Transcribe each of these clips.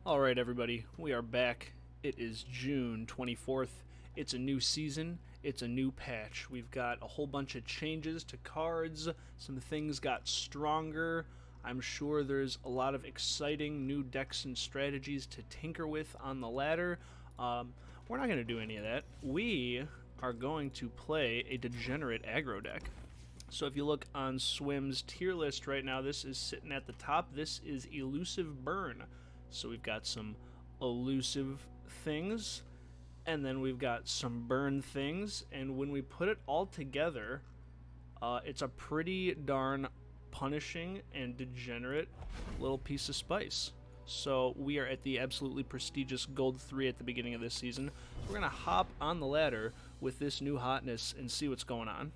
Alright, everybody, we are back. It is June 24th. It's a new season, it's a new patch. We've got a whole bunch of changes to cards, some things got stronger. I'm sure there's a lot of exciting new decks and strategies to tinker with on the ladder. We're not going to do any of that. We are going to play a degenerate aggro deck. So if you look on Swim's tier list right now, this is sitting at the top. This is Elusive Burn. So we've got some elusive things, and then we've got some burn things, and when we put it all together, it's a pretty darn punishing and degenerate little piece of spice. So we are at the absolutely prestigious Gold 3 at the beginning of this season. So we're going to hop on the ladder with this new hotness and see what's going on.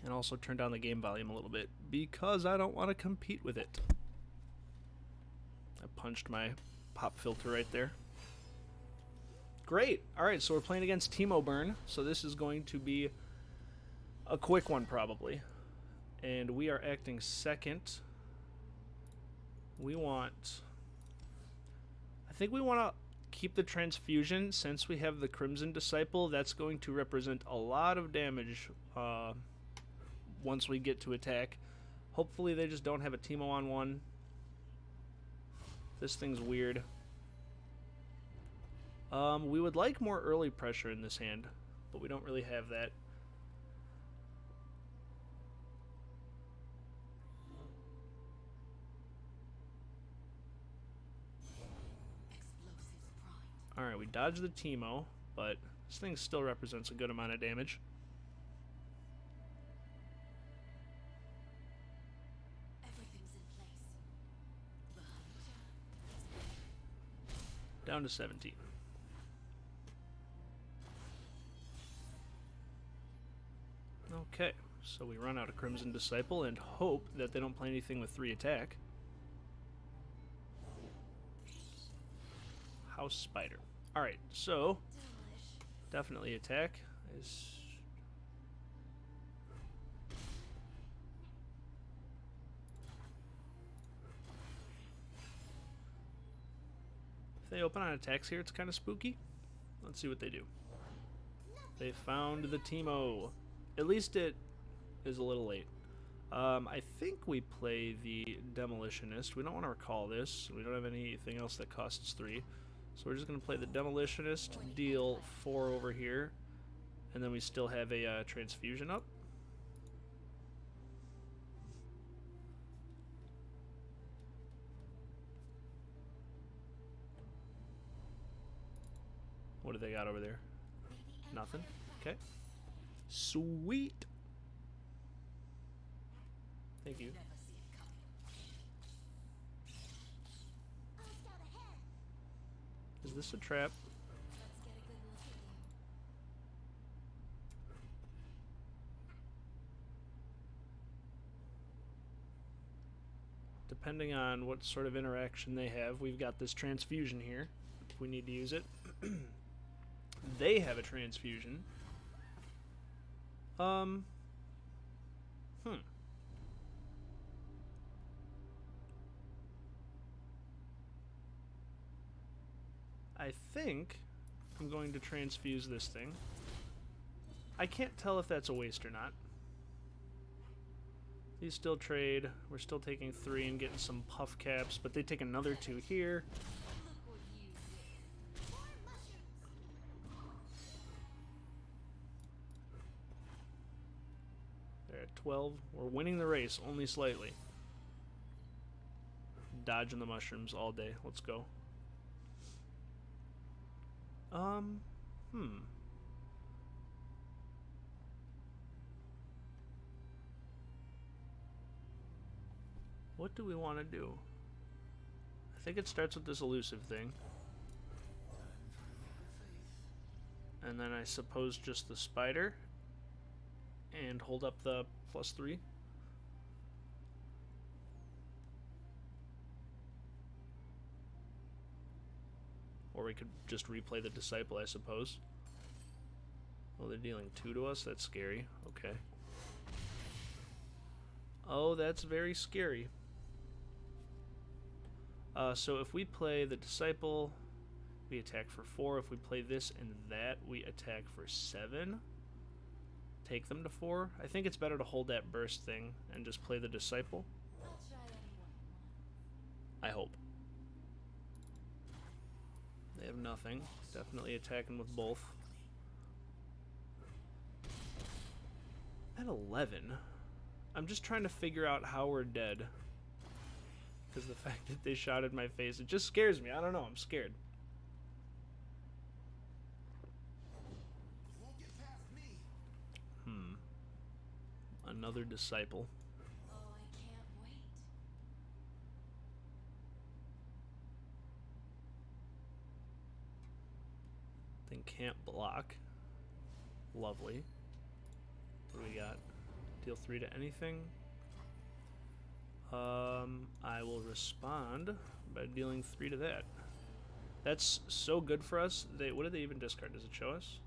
And also turn down the game volume a little bit, because I don't want to compete with it. I punched my pop filter right there. Great! Alright, so we're playing against Teemo Burn, so this is going to be a quick one probably. And we are acting second. I think we want to keep the transfusion since we have the Crimson Disciple. That's going to represent a lot of damage once we get to attack. Hopefully they just don't have a Teemo on one. This thing's weird. We would like more early pressure in this hand, but we don't really have that. Alright, we dodged the Teemo, but this thing still represents a good amount of damage. Down to 17. Okay, so we run out of Crimson Disciple and hope that they don't play anything with 3 attack. House Spider. Alright, so definitely attack. If they open on attacks here, it's kind of spooky. Let's see what they do. They found the Teemo. At least it is a little late. I think we play the Demolitionist. We don't want to recall this. We don't have anything else that costs 3. So we're just going to play the Demolitionist, deal 4 over here, and then we still have a transfusion up. What do they got over there? Nothing? Okay. Sweet! Thank you. Is this a trap? Depending on what sort of interaction they have, we've got this transfusion here, if we need to use it. They have a transfusion. I think I'm going to transfuse this thing. I can't tell if that's a waste or not. These still trade. We're still taking 3 and getting some puff caps, but they take another 2 here. They're at 12. We're winning the race, only slightly. Dodging the mushrooms all day. Let's go. What do we want to do? I think it starts with this elusive thing. And then I suppose just the spider. And hold up the +3. Or we could just replay the Disciple, I suppose. Oh, they're dealing 2 to us? That's scary. Okay. Oh, that's very scary. So if we play the Disciple, we attack for 4. If we play this and that, we attack for 7. Take them to 4. I think it's better to hold that burst thing and just play the Disciple. I hope. They have nothing. Definitely attacking with both. At 11, I'm just trying to figure out how we're dead. Because the fact that they shot at my face, it just scares me. I don't know, I'm scared. Another Disciple. Oh, I can't wait. Then can't block. Lovely. What do we got? Deal 3 to anything. I will respond by dealing 3 to that. That's so good for us. What did they even discard? Does it show us?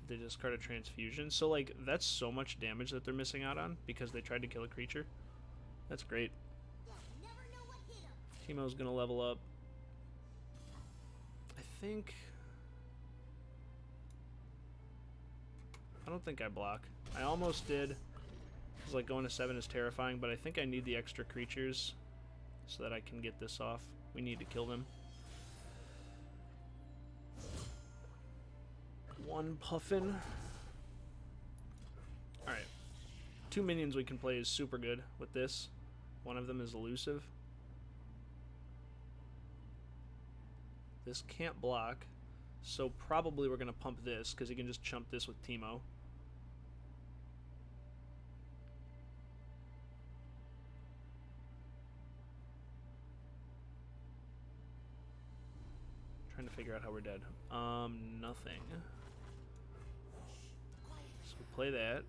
Did they discard a transfusion? So, like, that's so much damage that they're missing out on because they tried to kill a creature. That's great. Teemo's gonna level up. I don't think I block. I almost did. Because, like, going to 7 is terrifying, but I think I need the extra creatures so that I can get this off. We need to kill them. 1 Puffin. Alright. 2 minions we can play is super good with this. One of them is Elusive. This can't block, so probably we're going to pump this, because he can just chump this with Teemo. Trying to figure out how we're dead. Nothing. So we'll play that.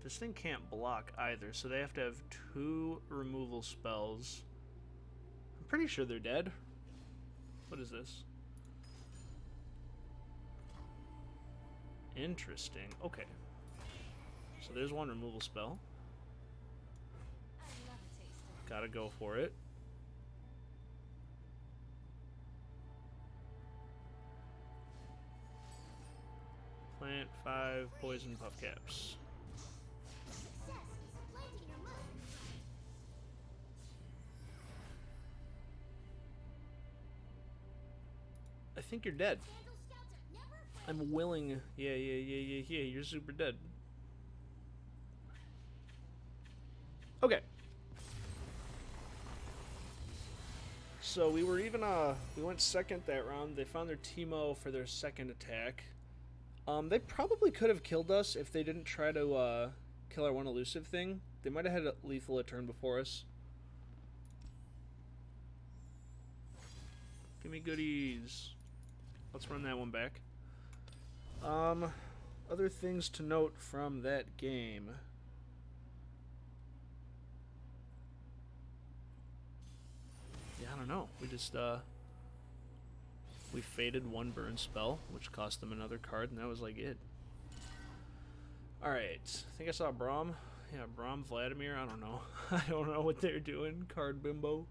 This thing can't block either, so they have to have 2 removal spells. I'm pretty sure they're dead. What is this? Interesting. Okay. So there's 1 removal spell. Gotta go for it. Plant 5 poison puff caps. I think you're dead. I'm willing. Yeah, you're super dead. Okay. So we were even, we went second that round. They found their Teemo for their second attack. They probably could have killed us if they didn't try to, kill our 1 elusive thing. They might have had a lethal a turn before us. Give me goodies. Let's run that one back. Other things to note from that game. Yeah, I don't know. We just, we faded 1 burn spell, which cost them another card, and that was like it. Alright, I think I saw Braum. Yeah, Braum, Vladimir, I don't know. I don't know what they're doing. Card bimbo.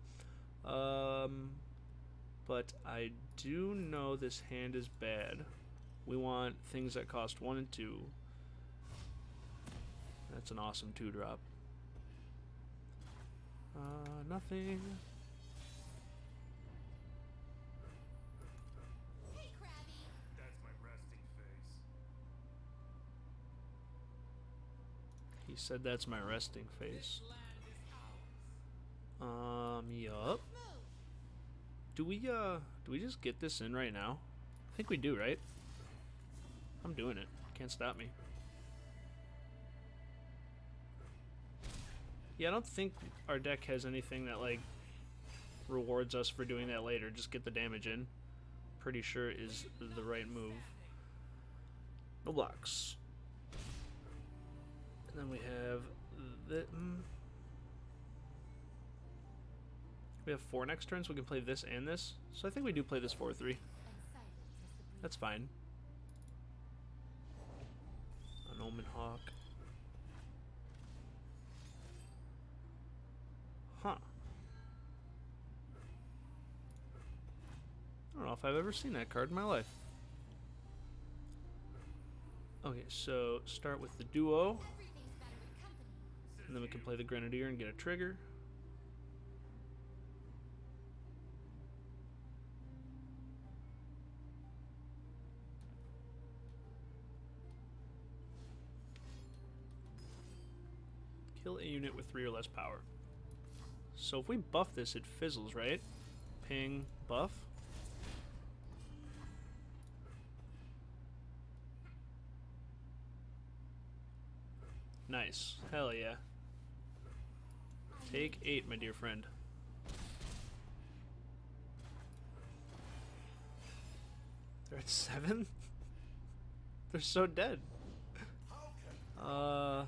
But I do know this hand is bad. We want things that cost 1 and 2. That's an awesome 2-drop. Nothing. Hey, Krabby. That's my resting face. He said that's my resting face. Yup. Do we just get this in right now? I think we do, right? I'm doing it. Can't stop me. Yeah, I don't think our deck has anything that, like, rewards us for doing that later. Just get the damage in. Pretty sure is the right move. No blocks. And then we have the... We have 4 next turn, so we can play this and this. So I think we do play this 4-3. And silence as the breeze. That's fine. An Omen Hawk. Huh. I don't know if I've ever seen that card in my life. Okay, so start with the duo, Everything's better in company. and then we can play the Grenadier and get a trigger. Kill a unit with 3 or less power. So if we buff this, it fizzles, right? Ping, buff. Nice. Hell yeah. Take 8, my dear friend. They're at 7? They're so dead.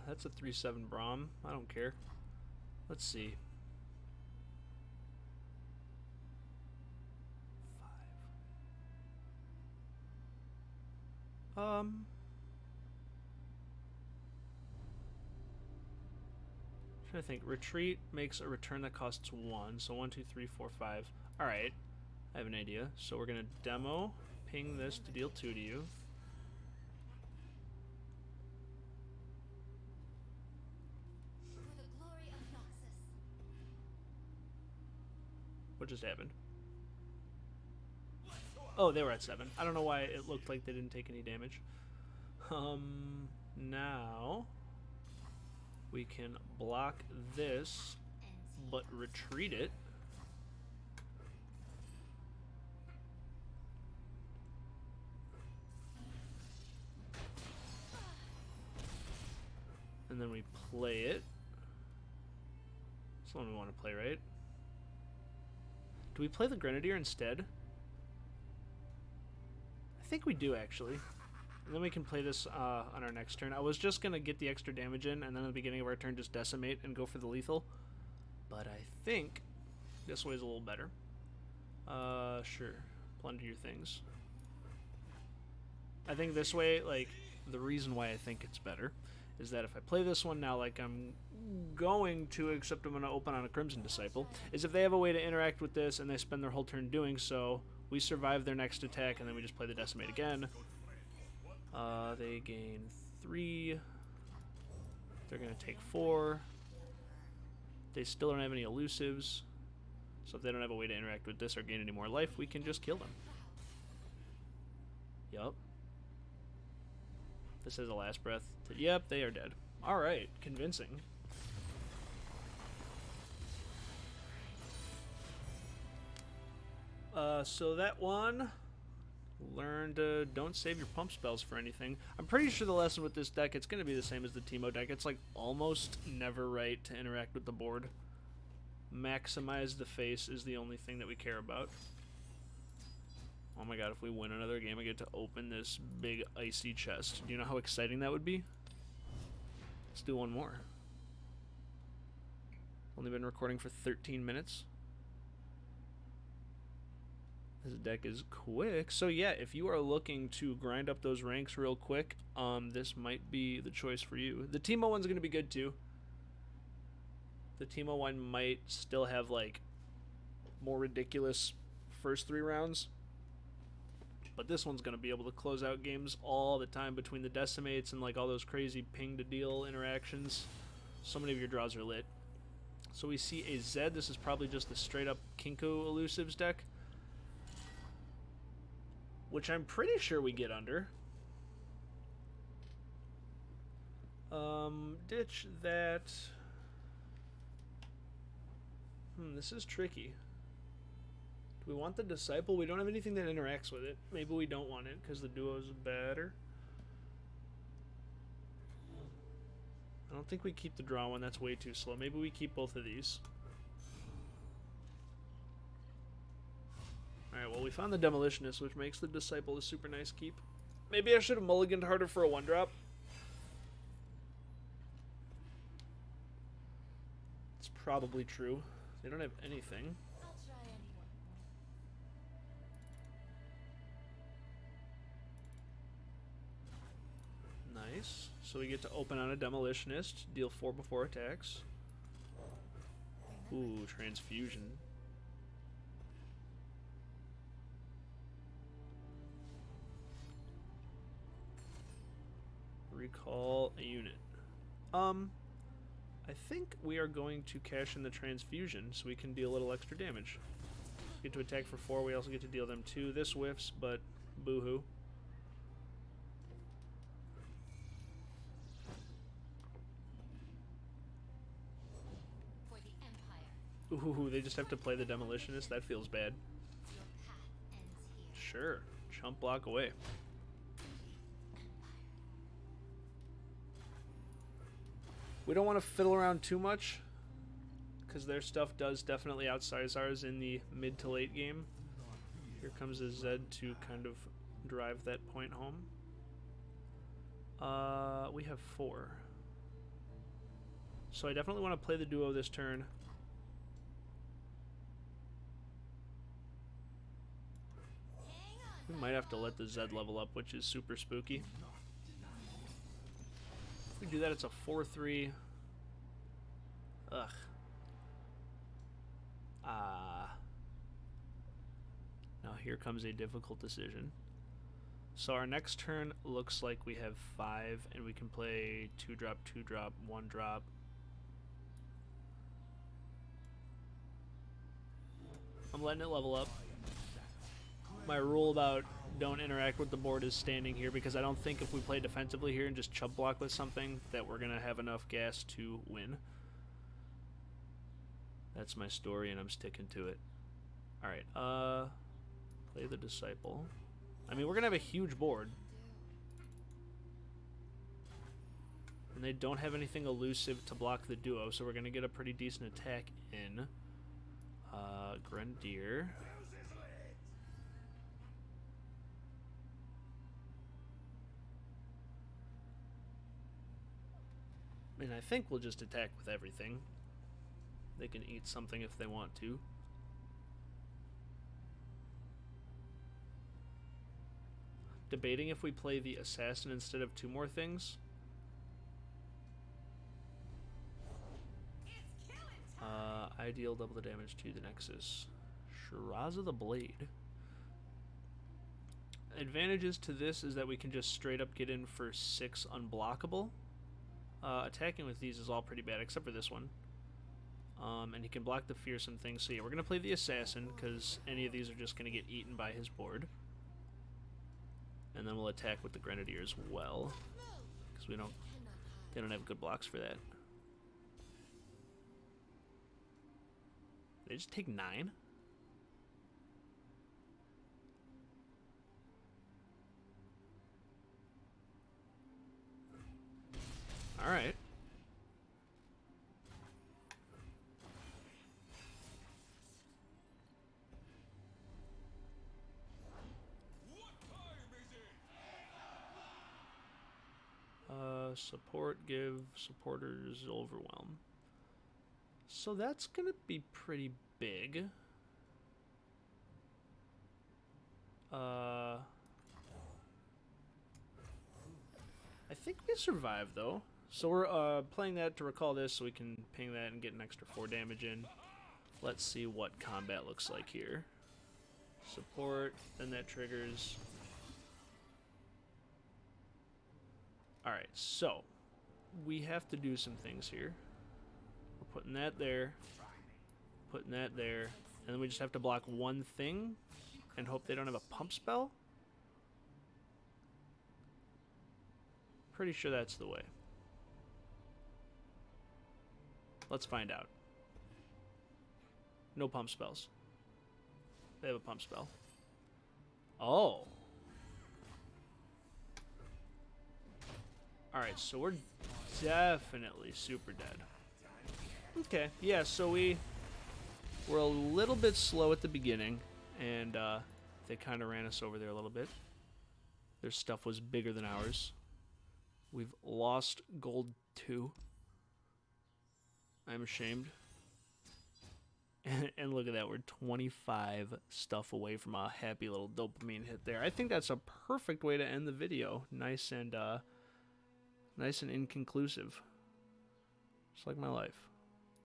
That's a 3/7 Braum. I don't care. Let's see. 5. Trying to think. Retreat makes a return that costs 1. So 1, 2, 3, 4, 5. Alright. I have an idea. So we're going to demo, ping this to deal 2 to you. For the glory of Noxus. What just happened? Oh, they were at 7. I don't know why it looked like they didn't take any damage. Now we can block this, but retreat it. And then we play it. That's the one we want to play, right? Do we play the Grenadier instead? I think we do, actually. And then we can play this on our next turn. I was just going to get the extra damage in, and then at the beginning of our turn just decimate and go for the lethal. But I think this way is a little better. Sure. Plunder your things. I think this way, like, the reason why I think it's better is that if I play this one now like I'm going to, except I'm going to open on a Crimson Disciple, is if they have a way to interact with this and they spend their whole turn doing so, we survive their next attack and then we just play the Decimate again. They gain 3. They're going to take 4. They still don't have any elusives, so if they don't have a way to interact with this or gain any more life, we can just kill them. Yup. This is a last breath. Yep, they are dead. Alright, convincing. So that one, learned don't save your pump spells for anything. I'm pretty sure the lesson with this deck, it's going to be the same as the Teemo deck. It's like almost never right to interact with the board. Maximize the face is the only thing that we care about. Oh my god, if we win another game, I get to open this big icy chest. Do you know how exciting that would be? Let's do one more. Only been recording for 13 minutes. This deck is quick. So yeah, if you are looking to grind up those ranks real quick, this might be the choice for you. The Teemo one's going to be good too. The Teemo one might still have like more ridiculous first 3 rounds. But this one's going to be able to close out games all the time between the decimates and like all those crazy ping to deal interactions. So many of your draws are lit. So we see a Zed. This is probably just the straight up Kinko Elusives deck, which I'm pretty sure we get under. Ditch that. This is tricky. Do we want the Disciple? We don't have anything that interacts with it. Maybe we don't want it because the duo is better. I don't think we keep the draw one. That's way too slow. Maybe we keep both of these. Alright, well, we found the Demolitionist, which makes the Disciple a super nice keep. Maybe I should have mulliganed harder for a 1-drop. It's probably true. They don't have anything. I'll So we get to open on a Demolitionist, deal 4 before attacks. Ooh, Transfusion. Recall a unit. I think we are going to cash in the Transfusion so we can deal a little extra damage. We get to attack for 4, we also get to deal them 2. This whiffs, but boo-hoo. For the Empire, Ooh, they just have to play the Demolitionist? That feels bad. your path ends here. Sure. Chump block away. We don't want to fiddle around too much, because their stuff does definitely outsize ours in the mid to late game. Here comes a Zed to kind of drive that point home. We have 4. So I definitely want to play the duo this turn. We might have to let the Zed level up, which is super spooky. If we do that, it's a 4-3. Ugh. Now here comes a difficult decision. So our next turn looks like we have 5, and we can play 2-drop, 2-drop, 1-drop. I'm letting it level up. My rule about don't interact with the board is standing here, because I don't think if we play defensively here and just chub block with something that we're going to have enough gas to win. That's my story, and I'm sticking to it. Alright, play the Disciple. I mean, we're going to have a huge board. And they don't have anything elusive to block the duo, so we're going to get a pretty decent attack in. Grenadier. And I think we'll just attack with everything. They can eat something if they want to. Debating if we play the Assassin instead of 2 more things. I deal double the damage to the Nexus. Shiraza the Blade. Advantages to this is that we can just straight up get in for 6 unblockable. Attacking with these is all pretty bad, except for this one. And he can block the fearsome things. So yeah, we're going to play the Assassin, because any of these are just going to get eaten by his board. And then we'll attack with the Grenadier as well, because they don't have good blocks for that. They just take 9? Alright. Support, give supporters overwhelm. So that's gonna be pretty big. I think we survive though. So we're playing that to recall this so we can ping that and get an extra 4 damage in. Let's see what combat looks like here. Support, then that triggers. Alright, so we have to do some things here. We're putting that there, putting that there, and then we just have to block 1 thing and hope they don't have a pump spell. Pretty sure that's the way. Let's find out. No pump spells. They have a pump spell. Oh. Alright, so we're definitely super dead. Okay, yeah, so we're a little bit slow at the beginning, and they kind of ran us over there a little bit. Their stuff was bigger than ours. We've lost gold 2. I'm ashamed. And look at that, we're 25 stuff away from a happy little dopamine hit there. I think that's a perfect way to end the video. Nice and Nice and inconclusive. Just like my life.